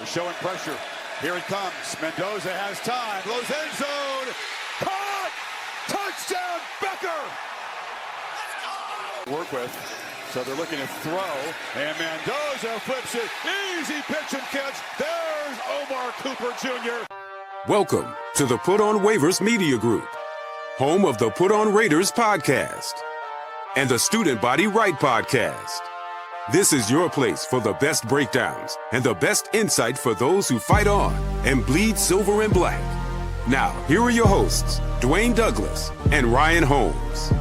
showing pressure. Here it comes. Mendoza has time. Goes end zone. Caught! Touchdown, Becker! Work with. So they're looking to throw. And Mendoza flips it. Easy pitch and catch. There's Omar Cooper Jr. Welcome to the Put On Waivers Media Group, home of the Put On Raiders podcast and the Student Body Right podcast. This is your place for the best breakdowns and the best insight for those who fight on and bleed silver and black. Now, here are your hosts, Dwayne Douglas and Ryan Holmes.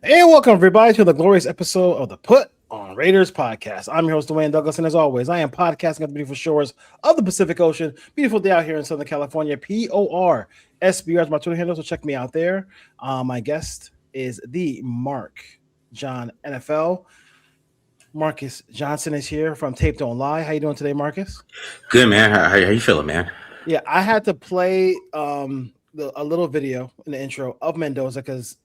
And welcome, everybody, to the glorious episode of the Put On Raiders podcast. I'm your host, Dwayne Douglas, and as always, I am podcasting at the beautiful shores of the Pacific Ocean. Beautiful day out here in Southern California. PORSBR is my Twitter handle, so check me out there. My guest is the Mark John NFL. Marcus Johnson is here from Tape Don't Lie. How you doing today, Marcus? Good, man. How you feeling, man? Yeah, I had to play a little video in the intro of Mendoza because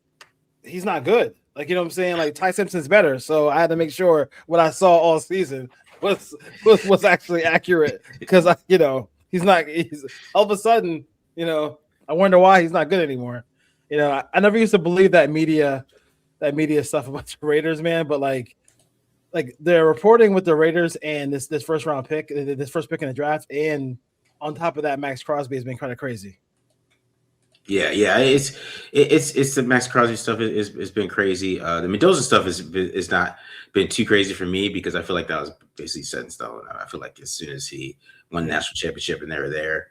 he's not good. Like, you know what I'm saying? Like, Ty Simpson's better. So I had to make sure what I saw all season was actually accurate because he's all of a sudden, I wonder why he's not good anymore. I never used to believe that media stuff about the Raiders, man, but like they're reporting with the Raiders and this first round pick, this first pick in the draft, and on top of that, Maxx Crosby has been kind of crazy. Yeah, it's the Maxx Crosby stuff has been crazy. The Mendoza stuff is not been too crazy for me because I feel like that was basically set in stone. I feel like as soon as he won the national championship and they were there,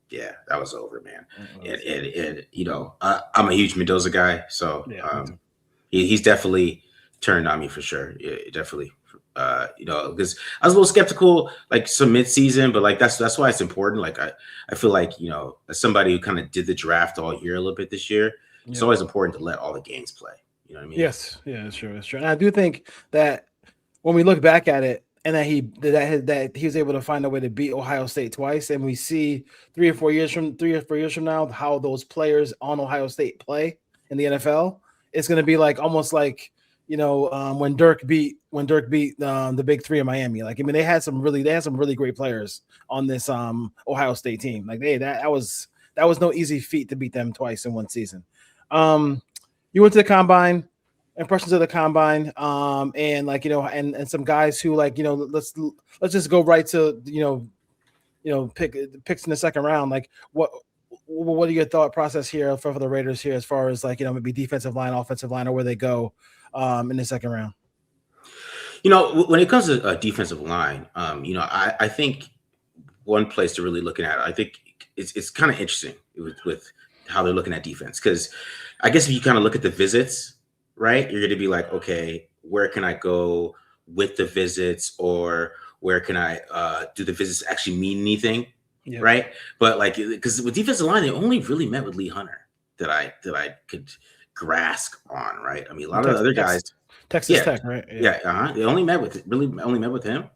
yeah, that was over, man. And I'm a huge Mendoza guy, so he's definitely turned on me for sure. Yeah, definitely. Because I was a little skeptical, like some midseason, but like that's why it's important. Like I feel like as somebody who kind of did the draft all year a little bit this year, it's always important to let all the games play. You know what I mean? Yes, yeah, it's true. And I do think that when we look back at it, and that he was able to find a way to beat Ohio State twice, and we see 3 or 4 years from now how those players on Ohio State play in the NFL, it's going to be like almost like when Dirk beat the Big Three in Miami. Like, I mean, they had some really great players on this Ohio State team. Like that was no easy feat to beat them twice in one season. You went to the combine, impressions of the combine, and some guys who let's just go right to picks in the second round. Like what are your thought process here for the Raiders here as far as maybe defensive line, offensive line, or where they go in the second round? When it comes to a defensive line, I think one place to really look at, I think it's kind of interesting with how they're looking at defense. Because I guess if you kind of look at the visits, right, you're going to be like, okay, where can I go with the visits, or where can I do the visits actually mean anything, right? But because with defensive line, they only really met with Lee Hunter that I could grasp on, right? I mean, a lot of the other guys, Texas Tech, right? They only met with him.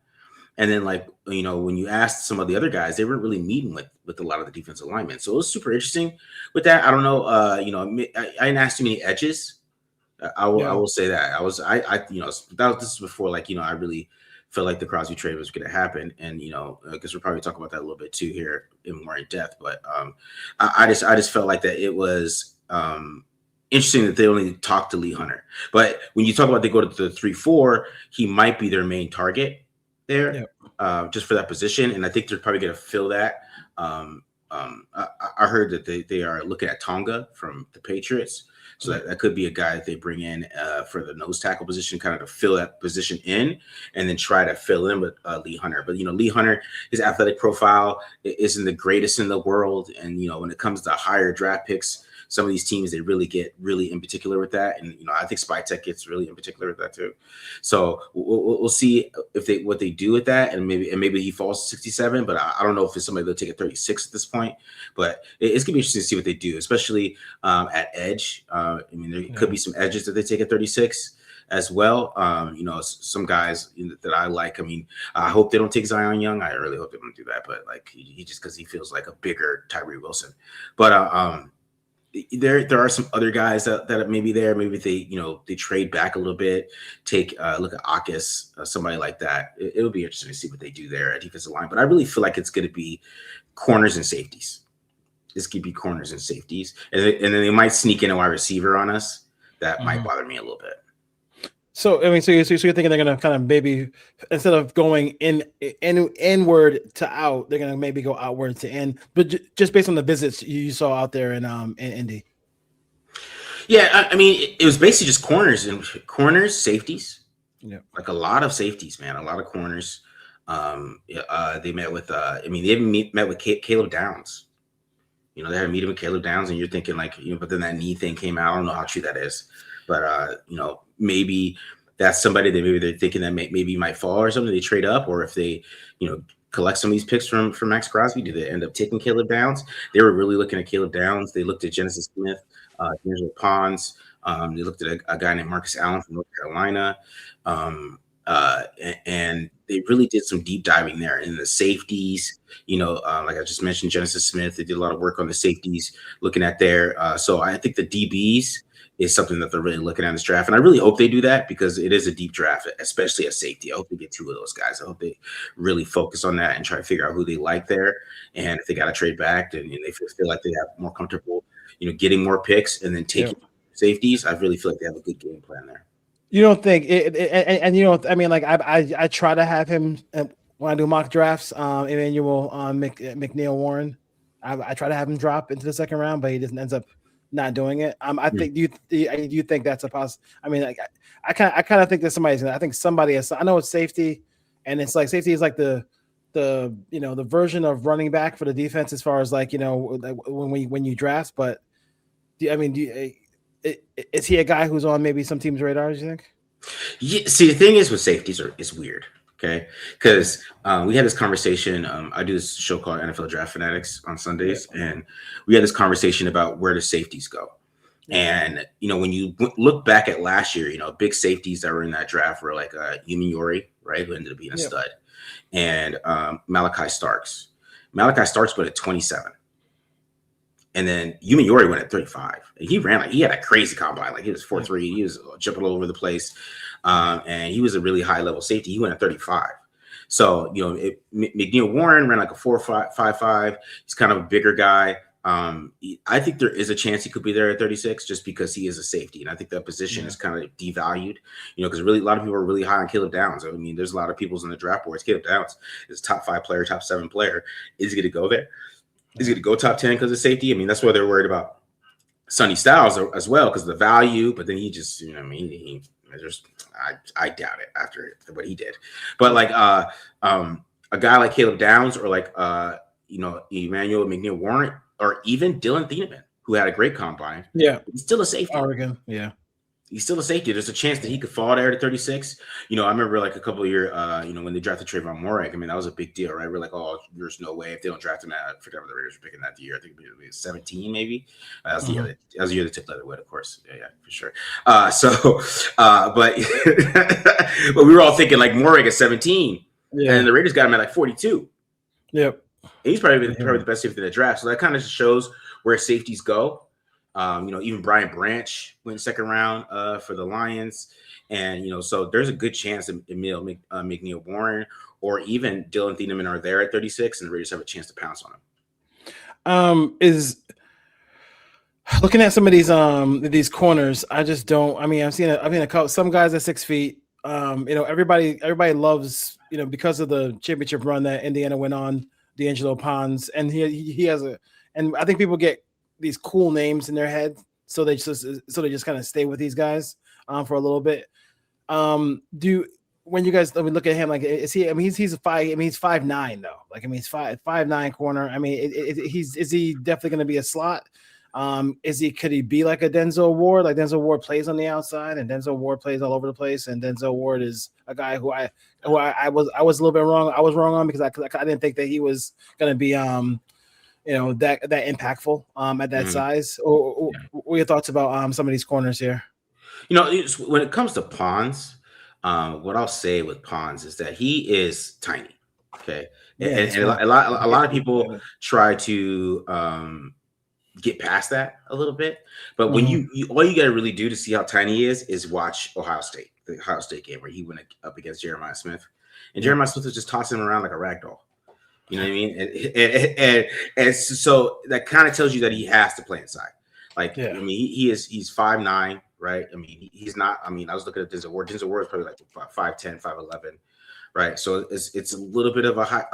And then when you asked some of the other guys, they weren't really meeting with a lot of the defensive linemen. So it was super interesting with that. I don't know, I didn't ask too many edges. I will say that this is before I really felt like the Crosby trade was going to happen, and because we'll probably talk about that a little bit too here in more in depth. But I just felt like that it was interesting that they only talked to Lee Hunter. But when you talk about they go to the 3-4, he might be their main target there, just for that position, and I think they're probably going to fill that. I heard that they are looking at Tonga from the Patriots. So that could be a guy that they bring in for the nose tackle position, kind of to fill that position in, and then try to fill in with Lee Hunter. But, Lee Hunter, his athletic profile isn't the greatest in the world. And, when it comes to higher draft picks, some of these teams, they really get really in particular with that. And, I think Spy Tech gets really in particular with that too. So we'll see what they do with that. And maybe he falls to 67, but I don't know if it's somebody they'll take at 36 at this point. But it's going to be interesting to see what they do, especially at edge. There could be some edges that they take at 36 as well. Some guys that I like. I hope they don't take Zion Young. I really hope they don't do that. But he just because he feels like a bigger Tyree Wilson. But there are some other guys that may be there. Maybe they trade back a little bit, take look at Akis, somebody like that. It'll be interesting to see what they do there at defensive line. But I really feel like it's going to be corners and safeties. This could be corners and safeties, and then they might sneak in a wide receiver on us. That might bother me a little bit. So I mean, so you're thinking they're gonna kind of maybe instead of going inward to out, they're gonna maybe go outward to in, but just based on the visits you saw out there in Indy. Yeah, I mean, it was basically just corners, safeties. Yeah, like a lot of safeties, man, a lot of corners. They met with, they met with Caleb Downs. They had a meeting with Caleb Downs, and you're thinking but then that knee thing came out. I don't know how true that is, but maybe that's somebody that maybe they're thinking that maybe might fall or something. They trade up, or if they, collect some of these picks from Maxx Crosby, do they end up taking Caleb Downs? They were really looking at Caleb Downs. They looked at Genesis Smith, D'Angelo Pons. They looked at a guy named Marcus Allen from North Carolina. And they really did some deep diving there in the safeties. Like I just mentioned, Genesis Smith. They did a lot of work on the safeties, looking at there. So I think the DBs is something that they're really looking at in this draft, and I really hope they do that because it is a deep draft, especially a safety. I hope they get two of those guys. I hope they really focus on that and try to figure out who they like there. And if they got to trade back, and they feel like they have more comfortable, getting more picks and then taking safeties, I really feel like they have a good game plan there. You don't think I mean, like I try to have him when I do mock drafts. Emmanuel McNeil Warren, I try to have him drop into the second round, but he just ends up not doing it. I think do you think that's a possible? I mean, like I kind of think that somebody's gonna. I think somebody has. I know it's safety, and it's like safety is like the version of running back for the defense as far as when you draft. But is he a guy who's on maybe some teams' radars? You think? Yeah. See, the thing is with safeties, it's weird. Okay, because we had this conversation. I do this show called NFL Draft Fanatics on Sundays, and we had this conversation about where the safeties go. And when you look back at last year, big safeties that were in that draft were like Yuri, right, who ended up being a stud, and Malachi Starks. Malachi Starks went at 27, and then Yuri went at 35. And he had a crazy combine, like he was 4.3. He was jumping all over the place. And he was a really high level safety. He went at 35. So, McNeil Warren ran like a 4.55. He's kind of a bigger guy. I think there is a chance he could be there at 36 just because he is a safety. And I think that position is kind of devalued, because really a lot of people are really high on Caleb Downs. I mean, there's a lot of people's in the draft boards. Caleb Downs is a top 5 player, top 7 player. Is he going to go there? Is he going to go top 10 because of safety? I mean, that's why they're worried about Sonny Styles as well because of the value. But then he just, I doubt it after what he did. But like a guy like Caleb Downs or like Emmanuel McNeil Warren or even Dylan Thieneman, who had a great combine. Yeah, he's still a safety. Oregon, yeah. He's still a safety. There's a chance that he could fall there to 36. I remember like a couple of years, when they drafted Trayvon Moorhead, I mean, that was a big deal, right? We're like, oh, there's no way if they don't draft him I forget what the Raiders were picking that year. I think it was 17, maybe. That was the year they took Leatherwood, of course. Yeah, for sure. But but we were all thinking like Moorhead at 17, and the Raiders got him at like 42. Yep. And he's probably the best safety in the draft. So that kind of just shows where safeties go. Even Brian Branch went second round for the Lions. And, so there's a good chance that McNeil Warren or even Dylan Thieneman are there at 36 and the Raiders have a chance to pounce on him. Is looking at some of these corners, I just don't. I mean, I've seen a couple, some guys at 6 feet. Everybody loves, because of the championship run that Indiana went on, D'Angelo Pons, and he has and I think people get these cool names in their head, so they just kind of stay with these guys for a little bit. When you guys look at him, like is he? I mean, he's 5'9" though. Like I mean, he's 5'9" corner. I mean, is he definitely going to be a slot? Could he be like a Denzel Ward? Like Denzel Ward plays on the outside, and Denzel Ward plays all over the place. And Denzel Ward is a guy who I was a little bit wrong. I was wrong on because I didn't think that he was going to be that impactful at that size. What are your thoughts about some of these corners here? When it comes to Pons, what I'll say with Pons is that he is tiny. Okay, and a lot of people try to get past that a little bit. But when you all you got to really do to see how tiny he is watch Ohio State, the Ohio State game where he went up against Jeremiah Smith, and Jeremiah Smith was just tossing him around like a rag doll. You know what I mean? And so that kind of tells you that he has to play inside. Like, I mean, he's 5'9", right? I mean, he's not. I mean, I was looking at Denzel Ward. Denzel Ward is probably like 5'10", 5'11", right? So it's a little bit of a high,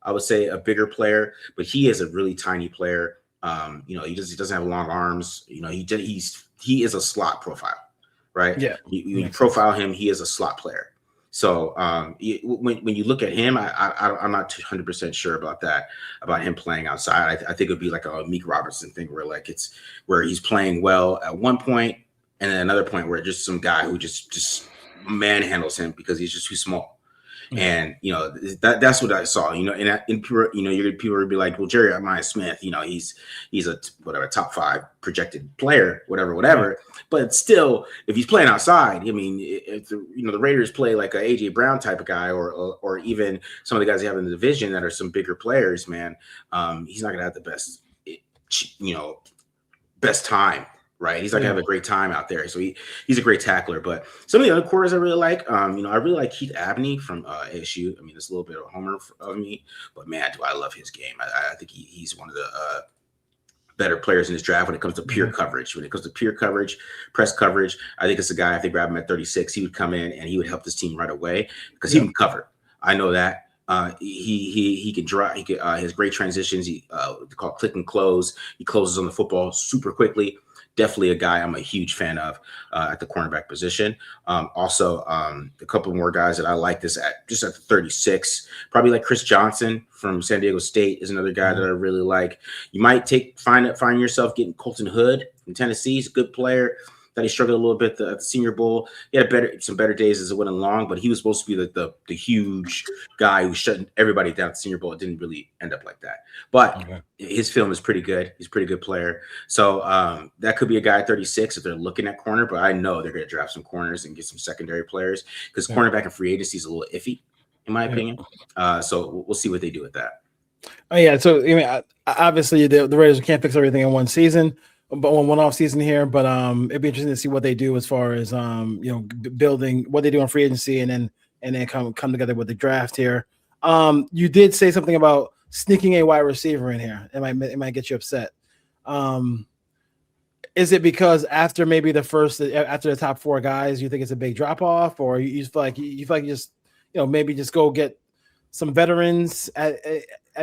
I would say a bigger player, but he is a really tiny player. You know, he doesn't have long arms. You know, he is a slot profile, right? Yeah. You profile him, he is a slot player. So when you look at him, I'm not 100% sure about that, about him playing outside. I think it would be like a Meek Robertson thing where he's playing well at one point, and then another point where just some guy who just manhandles him because he's just too small. And you know that's what I saw. You know, in pure, you know, people would be like, "Well, Jeremiah Smith, you know, he's a whatever top 5 projected player, whatever." But still, if he's playing outside, I mean, if the Raiders play like a AJ Brown type of guy, or even some of the guys they have in the division that are some bigger players, man, he's not gonna have the best, best time. Right, he's not gonna have a great time out there. So he's a great tackler. But some of the other quarters I really like, I really like Keith Abney from ASU. I mean, it's a little bit of a homer of me, but man, do I love his game. I think he's one of the better players in this draft when it comes to pure coverage. When it comes to pure coverage, press coverage, I think it's a guy. If they grab him at 36, he would come in and he would help this team right away because he can cover. I know that. He can draw. He can his great transitions. They call click and close. He closes on the football super quickly. Definitely a guy I'm a huge fan of at the cornerback position. Also, a couple more guys that I like this at the 36. Probably like Chris Johnson from San Diego State is another guy that I really like. You might find yourself getting Colton Hood from Tennessee. He's a good player. That he struggled a little bit at the Senior Bowl. He had some better days as it went along, but he was supposed to be the huge guy who shut everybody down at the Senior Bowl. It didn't really end up like that. But his film is pretty good. He's a pretty good player. So that could be a guy at 36 if they're looking at corner, but I know they're going to draft some corners and get some secondary players because cornerback and free agency is a little iffy, in my opinion. So we'll see what they do with that. Oh, yeah. So, I mean, obviously the Raiders can't fix everything in one season. But one off season here, but it'd be interesting to see what they do as far as building what they do on free agency and then come together with the draft here. You did say something about sneaking a wide receiver in here. It might get you upset. Is it because after maybe after the top 4 guys, you think it's a big drop off, or you feel like you just maybe just go get some veterans at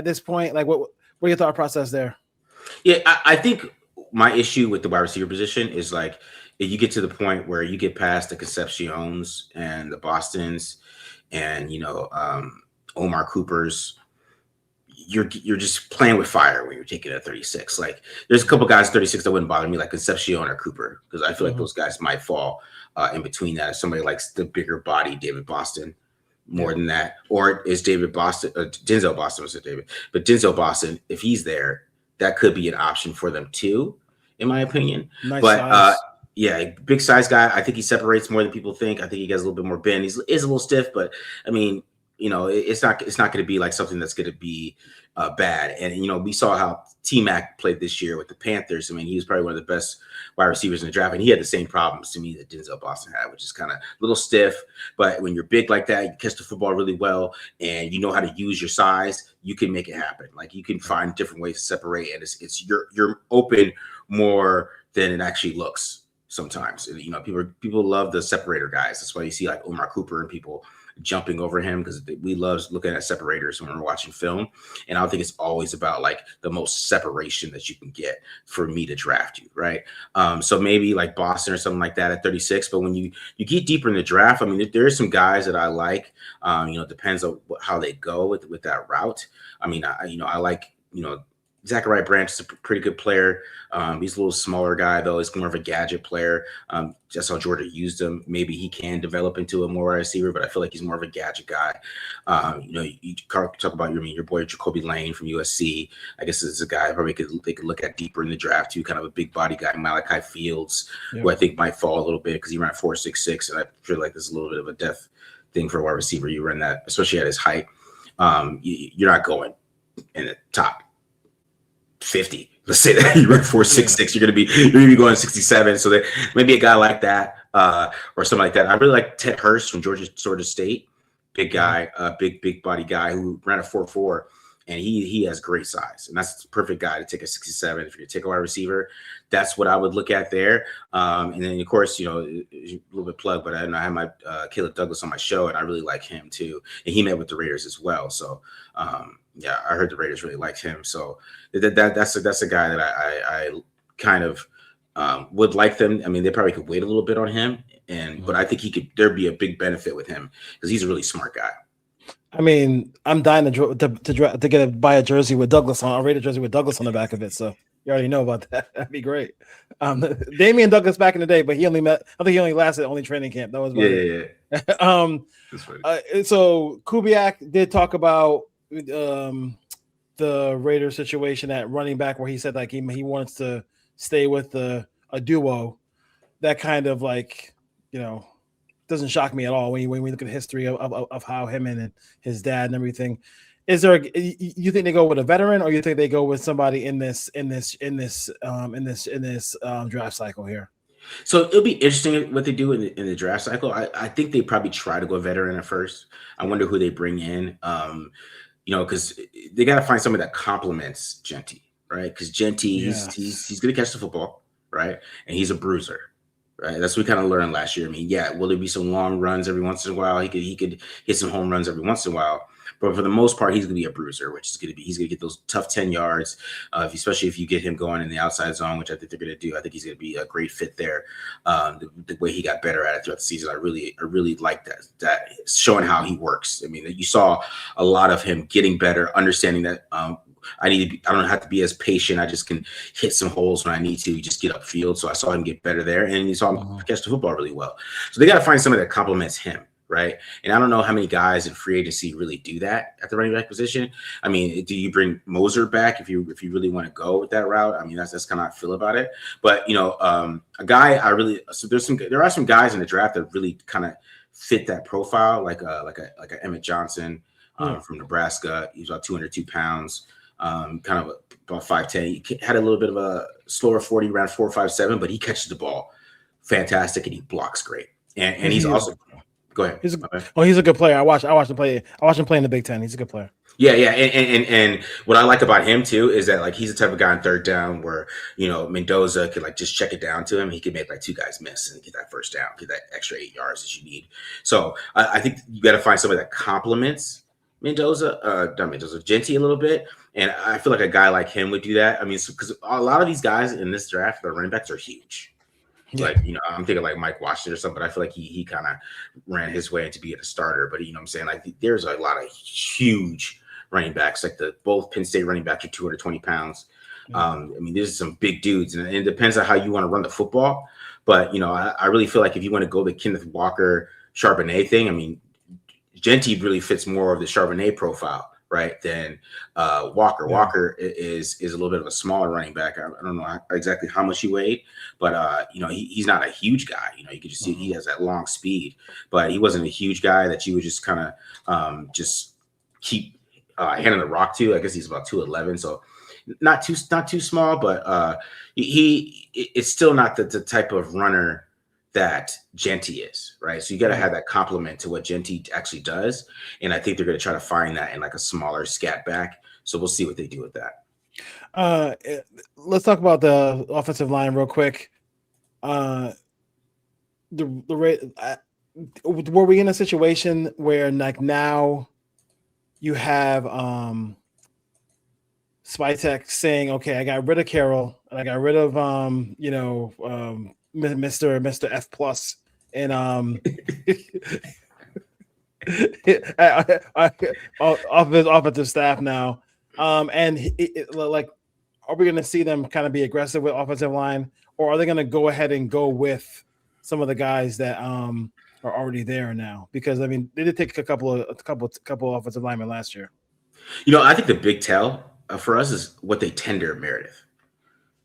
this point? Like what your thought process there? Yeah, I think my issue with the wide receiver position is like if you get to the point where you get past the Concepcions and the Bostons and Omar Coopers, you're just playing with fire when you're taking it at 36. Like there's a couple guys at 36 that wouldn't bother me, like Concepcion or Cooper, because I feel like those guys might fall in between that. If somebody likes the bigger body David Boston more than that, or is David Boston, Denzel Boston was it David, but Denzel Boston, if he's there, that could be an option for them too, in my opinion. Nice but size. Big size guy. I think he separates more than people think. I think he gets a little bit more bend. Is a little stiff, but I mean, it's not going to be like something that's going to be bad. And we saw how T-Mac played this year with the Panthers. I mean, he was probably one of the best wide receivers in the draft, and he had the same problems to me that Denzel Boston had, which is kind of a little stiff. But when you're big like that, you catch the football really well, and you know how to use your size, you can make it happen. Like you can find different ways to separate, and you're open more than it actually looks sometimes. People love the separator guys. That's why you see like Omar Cooper and people jumping over him, because we love looking at separators when we're watching film. And I don't think it's always about like the most separation that you can get for me to draft you, right? So maybe like Boston or something like that at 36. But when you get deeper in the draft, I mean, there are some guys that I like. Depends on how they go with that route. I mean, I like Zachariah Branch is a pretty good player. He's a little smaller guy, though. He's more of a gadget player. Just how Georgia used him. Maybe he can develop into a more wide receiver, but I feel like he's more of a gadget guy. You talk about your boy Jacoby Lane from USC. I guess this is a guy probably they could look at deeper in the draft too. Kind of a big body guy, Malachi Fields, who I think might fall a little bit because he ran 4.66, and I feel like there's a little bit of a death thing for a wide receiver. You run that, especially at his height. You're not going in the top 50 Let's say that you run 4.66, you're gonna be going 67. So that maybe a guy like that, or something like that. I really like Ted Hurst from Georgia State, big guy, big body guy who ran a 4.4, and he has great size, and that's the perfect guy to take a 67. If you're gonna take a wide receiver, that's what I would look at there. And then of course, a little bit plug, but I have my Caleb Douglas on my show, and I really like him too, and he met with the Raiders as well. So yeah, I heard the Raiders really liked him. So that's a guy that I kind of would like them. I mean, they probably could wait a little bit on him, but I think there'd be a big benefit with him because he's a really smart guy. I mean, I'm dying to buy a jersey with Douglas on, a Raider jersey with Douglas on the back of it. So you already know about that. That'd be great. Damian Douglas back in the day, but I think he only lasted training camp. That was so Kubiak did talk about the Raiders situation at running back, where he said like he wants to stay with a duo. That kind of doesn't shock me at all when we look at the history of how him and his dad and everything. You think they go with a veteran, or you think they go with somebody in this draft cycle here? So it'll be interesting what they do in the draft cycle. I think they probably try to go veteran at first. I wonder who they bring in. Because they got to find somebody that complements Genty, right? Because Genty, he's going to catch the football, right? And he's a bruiser, right? That's what we kind of learned last year. I mean, will there be some long runs every once in a while? He could hit some home runs every once in a while. But for the most part, he's going to be a bruiser, he's going to get those tough 10 yards, especially if you get him going in the outside zone, which I think they're going to do. I think he's going to be a great fit there. The way he got better at it throughout the season, I really like that showing how he works. I mean, you saw a lot of him getting better, understanding that I don't have to be as patient. I just can hit some holes when I need to, just get upfield. So I saw him get better there, and you saw him catch the football really well. So they got to find somebody that complements him. Right. And I don't know how many guys in free agency really do that at the running back position. I mean, do you bring Moser back if you really want to go with that route? I mean, that's kind of how I feel about it. But, a guy there are some guys in the draft that really kind of fit that profile, like a Emmett Johnson from Nebraska. He's about 202 pounds, kind of about 5'10". He had a little bit of a slower 40, around 4.57, but he catches the ball fantastic and he blocks great. And he's also – go ahead. He's a good player. I watched him play. I watched him play in the Big Ten. He's a good player. Yeah. And what I like about him too is that he's the type of guy on third down where Mendoza could just check it down to him. He could make 2 guys miss and get that first down, get that extra 8 yards that you need. So I think you got to find somebody that complements Genty a little bit. And I feel like a guy like him would do that. I mean, because a lot of these guys in this draft, the running backs are huge. Yeah. I'm thinking Mike Washington or something, but I feel like he kind of ran his way into being a starter. But I'm saying there's a lot of huge running backs, both Penn State running backs are 220 pounds. I mean, there's some big dudes, and it depends on how you want to run the football. But I really feel like if you want to go the Kenneth Walker Charbonnet thing, I mean, Genty really fits more of the Charbonnet profile, right, than Walker. Yeah. Walker is a little bit of a smaller running back. I don't know exactly how much he weighed, but he's not a huge guy. You could just see he has that long speed, but he wasn't a huge guy that you would just kind of just keep handing the rock to. I guess he's about 211, so not too small, but it's still not the type of runner that Genty is, right? So you got to have that complement to what Genty actually does. And I think they're going to try to find that in a smaller scat back. So we'll see what they do with that. Let's talk about the offensive line real quick. Were we in a situation where now you have Spytek saying, okay, I got rid of Carroll and I got rid of Mr. F plus and offensive staff now, and are we going to see them kind of be aggressive with offensive line, or are they going to go ahead and go with some of the guys that are already there now? Because I mean, they did take a couple offensive linemen last year. I think the big tell for us is what they tender Meredith.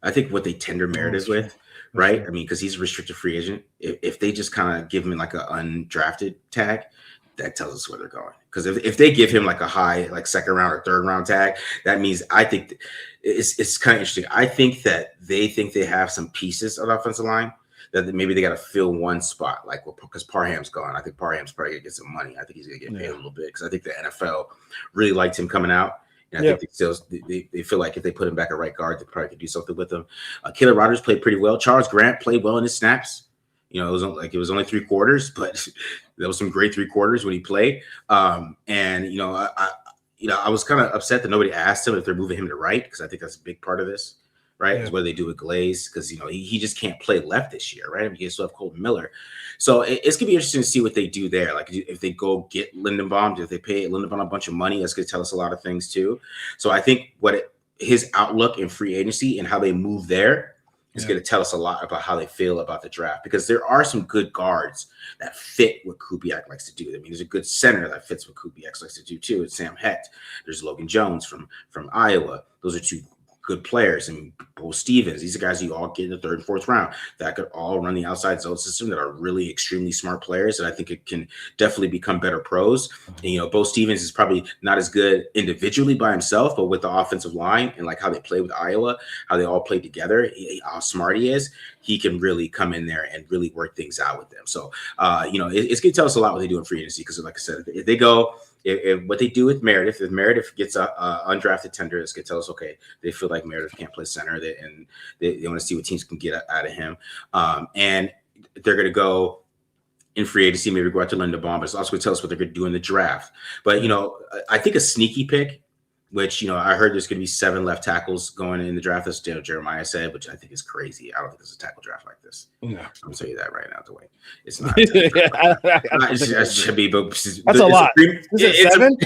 I think what they tender Meredith with. Right. I mean, because he's a restricted free agent. If they just kind of give him an undrafted tag, that tells us where they're going. Because if they give him like a high, like second round or third round tag, that means I think it's kind of interesting. I think that they think they have some pieces of the offensive line that maybe they got to fill one spot, like because Parham's gone. I think Parham's probably gonna get some money. I think he's gonna get paid a little bit because I think the NFL really liked him coming out. And I think they feel like if they put him back at right guard, they probably could do something with him. Caleb Rogers played pretty well. Charles Grant played well in his snaps. You know, it was only 3 quarters, but there was some great 3 quarters when he played. And you know, I was kind of upset that nobody asked him if they're moving him to right, because I think that's a big part of this, right? Is what they do with Glaze, because you know he just can't play left this year, right? I mean, you still have Colton Miller, so it's gonna be interesting to see what they do there. Like if they go get Lindenbaum, if they pay Lindenbaum a bunch of money, that's gonna tell us a lot of things too. So I think his outlook in free agency and how they move there is going to tell us a lot about how they feel about the draft, because there are some good guards that fit what Kubiak likes to do. I mean, there's a good center that fits what Kubiak likes to do too. It's Sam Hecht. There's Logan Jones from Iowa. Those are 2 good players. And Bo Stevens, these are guys you all get in the 3rd and 4th round that could all run the outside zone system, that are really extremely smart players. And I think it can definitely become better pros. And, you know, Bo Stevens is probably not as good individually by himself, but with the offensive line and like how they play with Iowa, how they all play together, how smart he is, he can really come in there and really work things out with them. So, you know, it's going to tell us a lot what they do in free agency, because like I said, if they go, if what they do with Meredith, if Meredith gets a undrafted tender, it's going to tell us, okay, they feel like Meredith can't play center, and they want to see what teams can get out of him. And they're going to go in free agency, maybe go out to Lindenbaum, but it's also going to tell us what they're going to do in the draft. But, you know, I think a sneaky pick, which, you know, I heard there's going to be 7 left tackles going in the draft. That's what Jeremiah said, which I think is crazy. I don't think there's a tackle draft like this. No. I'm going to tell you that right now, Dwayne. It's not. It should be, but that's a lot. Is it 7?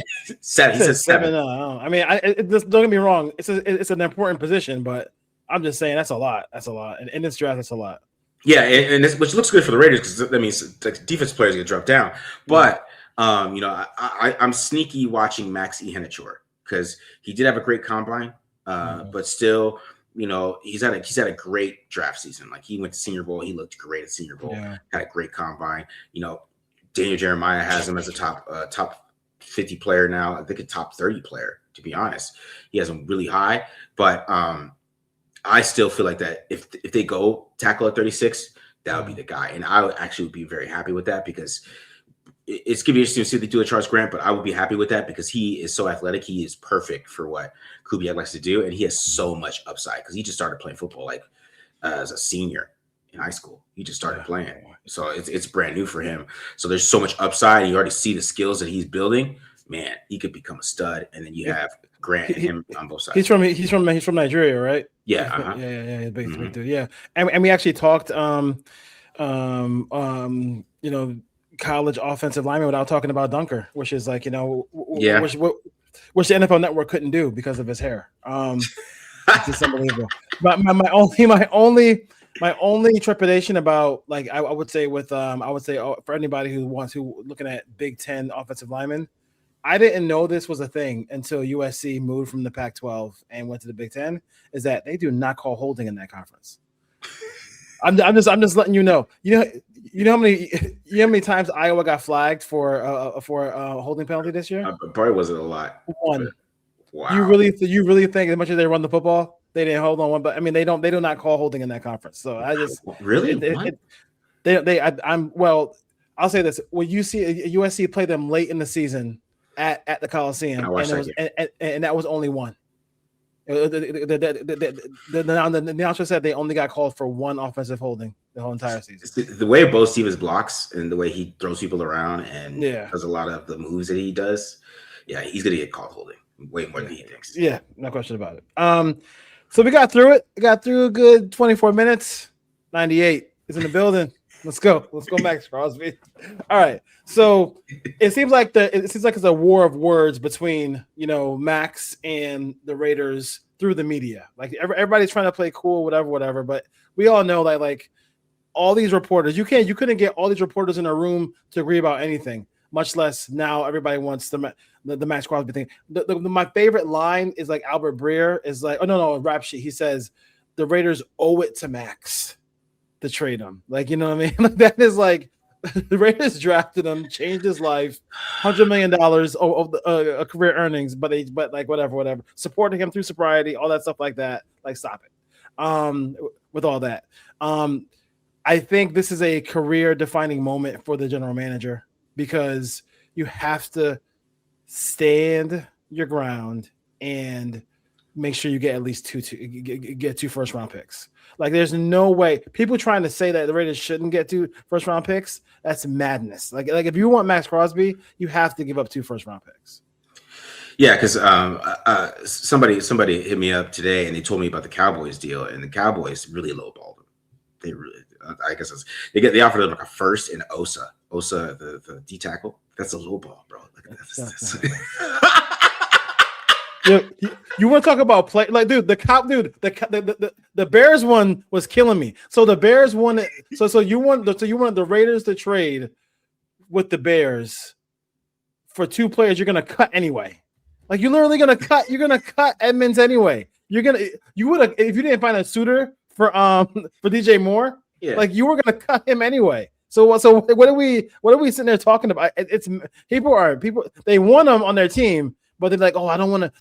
7. He said 7. I mean, don't get me wrong. It's an important position, but I'm just saying that's a lot. That's a lot. And in this draft, that's a lot. Yeah, and which looks good for the Raiders, because that means like defense players get dropped down. But, you know, I'm sneaky watching Max Hennichor, because he did have a great combine, but still, you know, he's had a great draft season. Like he went to Senior Bowl, he looked great at Senior Bowl, had a great combine. You know, Daniel Jeremiah has him as a top 50 player now. I think a top 30 player, to be honest. He has him really high, but I still feel like that if they go tackle at 36, that would be the guy, and I would actually be very happy with that, because it's going to be interesting to see if they do a Charles Grant, but I would be happy with that because he is so athletic. He is perfect for what Kubiak likes to do, and he has so much upside because he just started playing football like as a senior in high school. He just started playing, so it's brand new for him. So there's so much upside, and you already see the skills that he's building. Man, he could become a stud, and then you have Grant and him on both sides. He's from Nigeria, right? Yeah, yeah. Big dude. Yeah, and we actually talked, you know, college offensive lineman without talking about Dunker, which is like, you know, which the NFL Network couldn't do because of his hair. It's just unbelievable. But my only trepidation about, like, I would say for anybody who looking at Big Ten offensive linemen, I didn't know this was a thing until USC moved from the Pac-12 and went to the Big Ten, is that they do not call holding in that conference. I'm just letting you know. You know how many times Iowa got flagged for a holding penalty this year? Probably wasn't a lot. 1. Wow. You really think as much as they run the football, they didn't hold on one? But I mean, they do not call holding in that conference. So I just really I'll say this: when you see USC play them late in the season at the Coliseum, and that was only 1. The announcer said they only got called for 1 offensive holding the whole entire season. The way Bo Stevens blocks and the way he throws people around and does a lot of the moves that he does, he's gonna get called holding way more than he thinks. Yeah, no question about it. So we got through it. We got through a good 24 minutes. 98 is in the building. Let's go, Maxx Crosby. All right. So it seems like it's a war of words between, you know, Max and the Raiders through the media. Like everybody's trying to play cool, whatever. But we all know that, like, all these reporters, you couldn't get all these reporters in a room to agree about anything. Much less now everybody wants the Maxx Crosby thing. My favorite line is like Albert Breer is like, rap sheet. He says the Raiders owe it to Max to trade him. Like, you know what I mean? Like, that is like The Raiders drafted him, changed his life, $100 million of career earnings, but like whatever, supporting him through sobriety, all that stuff like that. Like, stop it. With all that, I think this is a career-defining moment for the general manager because you have to stand your ground and make sure you get at least two first-round picks. Like, there's no way people trying to say that the Raiders shouldn't get 2 first-round picks. That's madness. Like if you want Maxx Crosby, you have to give up 2 first-round picks. Yeah, because somebody hit me up today and they told me about the Cowboys deal, and the Cowboys really lowballed them. They really, I guess they offered them like a first and Osa, the D tackle. That's a lowball, bro. You want to talk about play? Like, dude, the Bears one was killing me. So the Bears wanted, so you wanted the Raiders to trade with the Bears for 2 players you're gonna cut anyway. Like, you're literally gonna cut. You're gonna cut Edmonds anyway. You would have, if you didn't find a suitor for DJ Moore. Yeah. Like, you were gonna cut him anyway. So what are we sitting there talking about? It's people they want him on their team. But they're like, oh, I don't want to.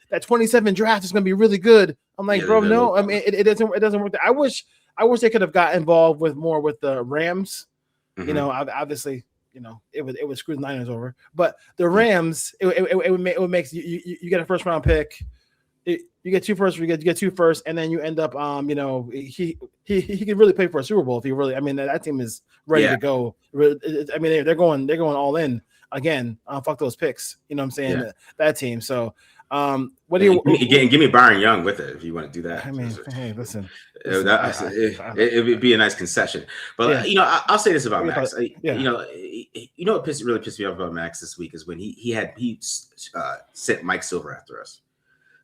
That 27 draft is going to be really good. I'm like, bro, no. I mean, it doesn't work. I wish they could have got involved with the Rams. Mm-hmm. You know, obviously, you know, it would screw the Niners over. But the Rams, it would make you get a first round pick. You get 2 first, you get 2 first, and then you end up, you know, he could really play for a Super Bowl if he really. I mean, that team is ready to go. I mean, they're going all in. Again, fuck those picks. You know what I'm saying? Yeah. That team. So, what do you give me Byron Young with it if you want to do that? I mean, hey, listen, it would be a nice concession. But you know, I'll say this about Maxx. You know what really pissed me off about Maxx this week is when he sent Mike Silver after us.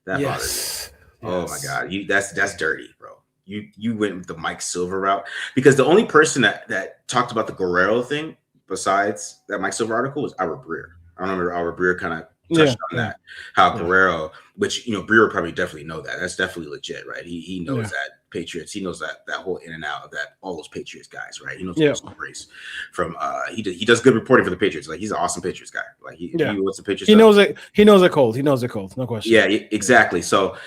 That bothered me. Oh my God, that's dirty, bro. You went with the Mike Silver route because the only person that talked about the Guerrero thing besides that Mike Silver article was Albert Breer. I remember Albert Breer kind of touched on that. How Guerrero, which, you know, Breer would probably definitely know that. That's definitely legit, right? He knows that Patriots. He knows that whole in and out of that, all those Patriots guys, right? He knows those stories from he does good reporting for the Patriots. Like, he's an awesome Patriots guy. Like, he wants the Patriots. He knows it. He knows it cold. He knows it cold. No question. Yeah, exactly. So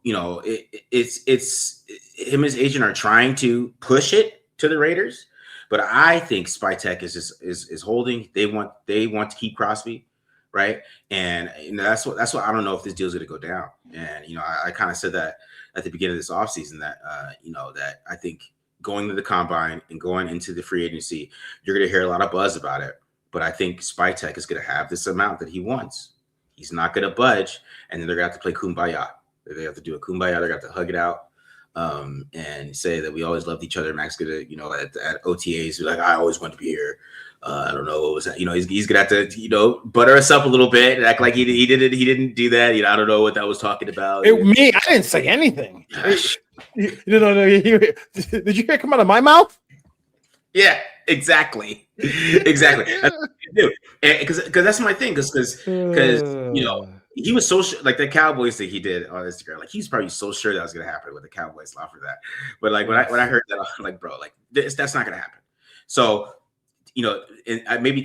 you know, it's him and his agent are trying to push it to the Raiders. But I think Spytek is holding. They want to keep Crosby, right? And you know, that's what I don't know if this deal is going to go down. And you know, I kind of said that at the beginning of this offseason that you know, that I think going to the combine and going into the free agency, you're going to hear a lot of buzz about it. But I think Spytek is going to have this amount that he wants. He's not going to budge, and then they're going to have to play kumbaya. They have to do a kumbaya. They're going to have to hug it out. And say that we always loved each other. Max gonna, you know, at OTAs, be like, I always want to be here. I don't know what was that. You know, he's gonna have to, you know, butter us up a you bit and act like he didn't do that. You know, I don't know what that was talking about. I didn't say anything. You know, did you hear it come out of my mouth? Yeah, exactly. Because that's my thing. Because you know, he was so sure, like the Cowboys that he did on Instagram. Like, he's probably so sure that was going to happen with the Cowboys offer that. But like when I heard that, I'm like, bro, like that's not going to happen. So, you know, maybe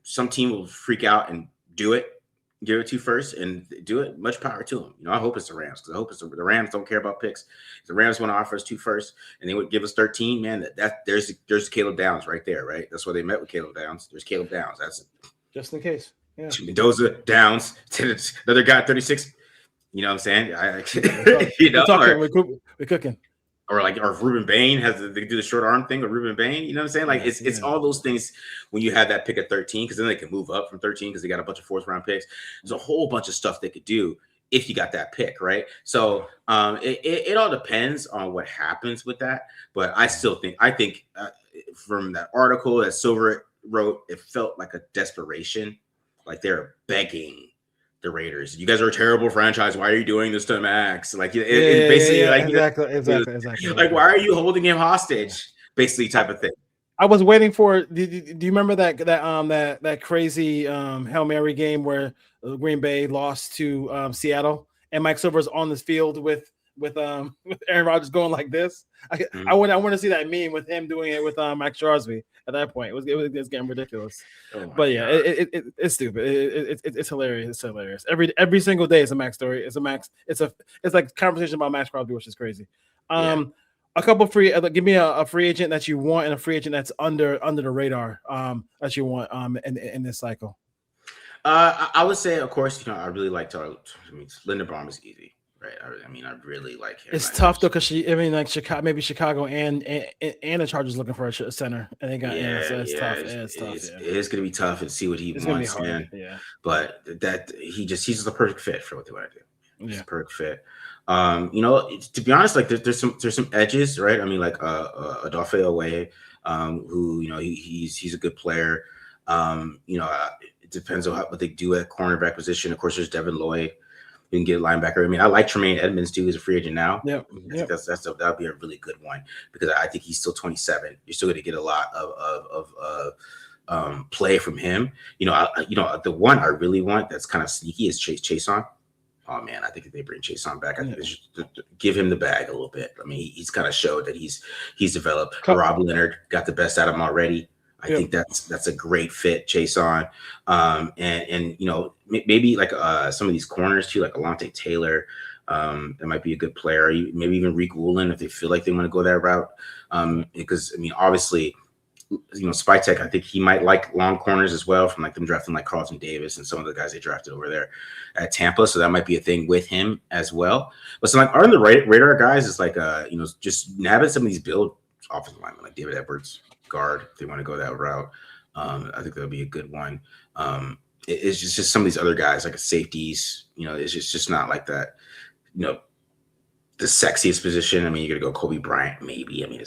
some team will freak out and do it, give it to first and do it. Much power to them. You know, I hope it's the Rams, because I hope it's the Rams don't care about picks. If the Rams want to offer us 2 first and they would give us 13, man, there's Caleb Downs right there, right? That's why they met with Caleb Downs. There's Caleb Downs. That's just in case. Yeah. Mendoza, Downs, another guy, 36. You know what I'm saying? We're cooking. Or if Ruben Bain they do the short arm thing with Ruben Bain. You know what I'm saying? Like, it's all those things when you have that pick at 13, because then they can move up from 13 because they got a bunch of 4th round picks. There's a whole bunch of stuff they could do if you got that pick, right? So it all depends on what happens with that. But I think from that article that Silver wrote, it felt like a desperation. Like, they're begging the Raiders, you guys are a terrible franchise. Why are you doing this to Max? Like, basically, like, exactly. Like, why are you holding him hostage? Basically, type of thing. I was waiting for. Do you remember that crazy Hail Mary game where Green Bay lost to Seattle, and Mike Silver's on this field with with Aaron Rodgers going like this. I want to see that meme with him doing it with Maxx Crosby at that point. It was getting ridiculous. But yeah, it's stupid. It's hilarious. It's hilarious. Every single day is a Max story. It's like conversation about Maxx Crosby, which is crazy. A couple free. Give me a free agent that you want and a free agent that's under the radar that you want in this cycle. I would say, of course, I really like Tyler. Linderbaum is easy, right? I really like him. It's tough though, because Chicago and the Chargers looking for a center, and they got so it's tough. It's tough. It is going to be tough and see what he wants, man. Yeah, but he's just the perfect fit for what they want to do. He's a perfect fit. To be honest, like there's some edges, right? I mean, like Adolfo Away, who he's a good player. It depends on what they do at cornerback position. Of course, there's Devin Lloyd. You can get a linebacker. I mean, I like Tremaine Edmonds too. He's a free agent now. Yeah, I think that'd be a really good one because I think he's still 27. You're still going to get a lot of play from him. The one I really want that's kind of sneaky is Chase on. Oh man, I think if they bring Chase on back, I think they should give him the bag a little bit. I mean, he's kind of showed that he's developed. Rob Leonard got the best out of him already. I think that's a great fit, Chase on. And maybe like some of these corners too, like Alontae Taylor, that might be a good player. Maybe even Reek Woolen if they feel like they want to go that route. Because I mean, obviously, Spytek, I think he might like long corners as well, from like them drafting like Carlton Davis and some of the guys they drafted over there at Tampa. So that might be a thing with him as well. But so like on the radar guys, it's like just nabbing some of these build offensive linemen like David Edwards, guard, if they want to go that route. I think that'll be a good one. It's just some of these other guys like safeties, it's just not like that, the sexiest position. I mean, you're gonna go Kobe Bryant, maybe. I mean,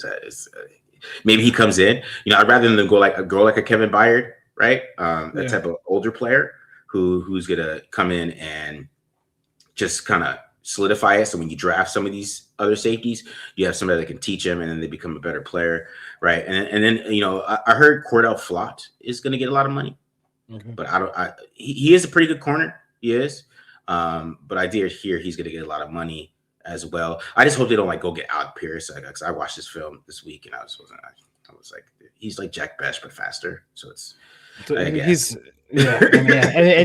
maybe he comes in. I'd rather than go like a Kevin Byard, right? That type of older player who's gonna come in and just kind of solidify it. So when you draft some of these other safeties, you have somebody that can teach them, and then they become a better player, right? And then I heard Cordell Flott is going to get a lot of money, but he is a pretty good corner. He is, but I did hear he's going to get a lot of money as well. I just hope they don't like go get Alec Pierce, because I watched this film this week and I was like, he's like Jack Best but faster. So he's Raider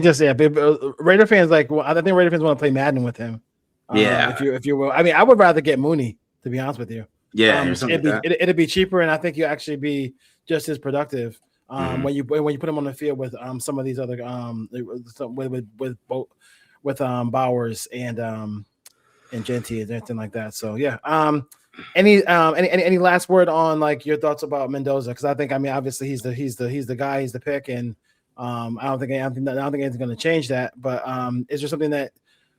fans I think Raider fans want to play Madden with him. If you will. I mean, I would rather get Mooney, to be honest with you. It'd be cheaper, and I think you actually be just as productive when you put him on the field with some of these other with Bowers and Genty and anything like that. So yeah. Any last word on like your thoughts about Mendoza? Because I think obviously he's the guy, he's the pick, and I don't think anything's going to change that. But is there something that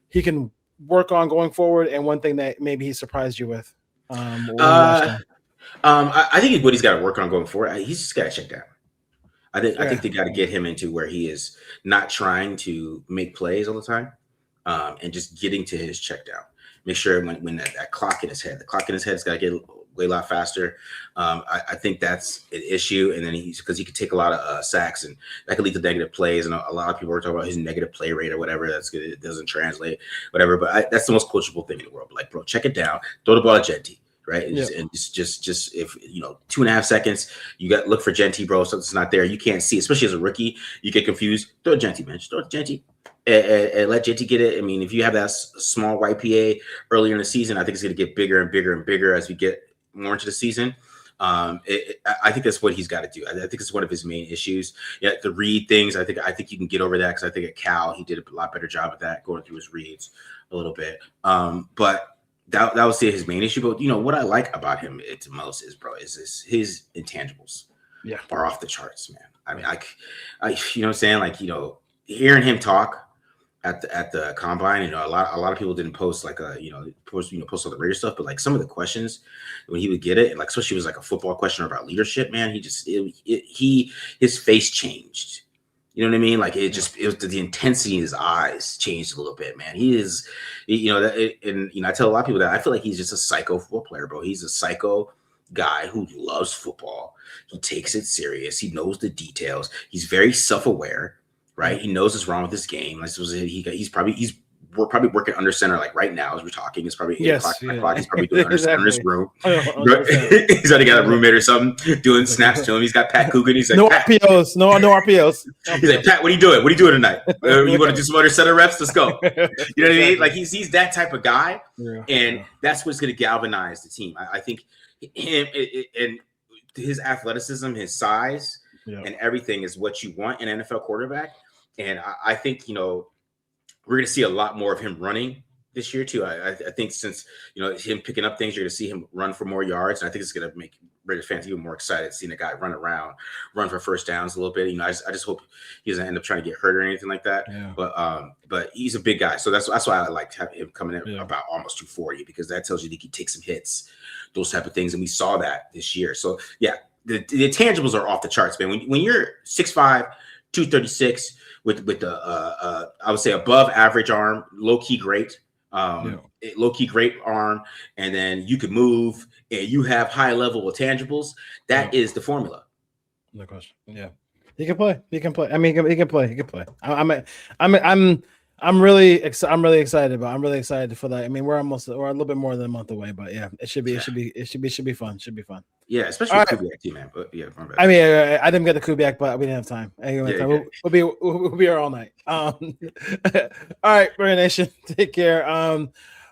he can work on going forward, and one thing that maybe he surprised you with? I think what he's got to work on going forward, he's just got to check down. I think they got to get him into where he is not trying to make plays all the time, and just getting to his check down. Make sure when that clock in his head, has got to get way a lot faster. I think that's an issue, and then because he could take a lot of sacks, and that could lead to negative plays. And a lot of people are talking about his negative play rate or whatever. That's good. It doesn't translate, whatever. But that's the most coachable thing in the world. Like, bro, check it down. Throw the ball at Genty, right? And just if 2.5 seconds, you got look for Genty, bro. Something's not there. You can't see, especially as a rookie. You get confused. Throw it Genty, man. Just throw it Genty. And let Genty get it. I mean, if you have that small YPA earlier in the season, I think it's going to get bigger and bigger and bigger as we get more into the season. I think that's what he's got to do. I think it's one of his main issues. The read things. I think you can get over that, because I think at Cal he did a lot better job at that, going through his reads a little bit. But that was his main issue. But what I like about him the most is his intangibles. Are off the charts, man. I mean, I you know what I'm saying? Like, hearing him talk at the combine, a lot of people didn't post like post all the Raider stuff, but like some of the questions when he would get it, and like especially it was like a football question about leadership, man, his face changed. You know what I mean? Like it was the intensity in his eyes changed a little bit, man. He is, I tell a lot of people that I feel like he's just a psycho football player, bro. He's a psycho guy who loves football. He takes it serious. He knows the details. He's very self-aware. Right, he knows what's wrong with his game. He's we're probably working under center like right now as we're talking. It's probably 8 o'clock, 9 o'clock. He's probably doing under center in his room. He's already got a roommate or something doing snaps to him. He's got Pat Coogan. He's like, no RPOs, no RPOs. He's like, Pat, what are you doing? What are you doing tonight? You want to do some other center reps? Let's go. You know what I mean? Like he's that type of guy, and that's what's going to galvanize the team. I think him and his athleticism, his size, and everything is what you want in an NFL quarterback. And I think, we're going to see a lot more of him running this year too. I think since, him picking up things, you're going to see him run for more yards. And I think it's going to make Raiders fans even more excited seeing a guy run around, run for first downs a little bit. I just hope he doesn't end up trying to get hurt or anything like that. Yeah. But he's a big guy. So that's why I like him coming in about almost 240, because that tells you that he can take some hits, those type of things. And we saw that this year. So yeah, the intangibles are off the charts, man. When you're 6'5", 236 with the I would say above average arm, low key great arm, and then you can move and you have high level of tangibles. That is the formula. No question. Yeah, he can play. He can play. I mean, he can play. He can play. I'm really excited about. I'm really excited for that. I mean, we're a little bit more than a month away, but yeah, it should be fun. Should be fun. Yeah, especially with Kubiak too, man. But yeah, I mean, I didn't get the Kubiak, but we didn't have time. Anyway, we'll be here all night. All right, Raider Nation, take care.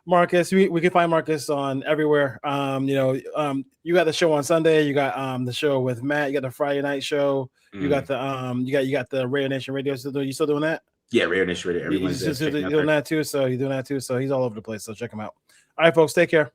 Marcus, we can find Marcus on everywhere. You got the show on Sunday. You got the show with Matt. You got the Friday night show. You got the you got the Raider Nation Radio. You still doing that? Yeah, Raider Nation Radio. Everyone's doing that too. So you're doing that too. So he's all over the place. So check him out. All right, folks, take care.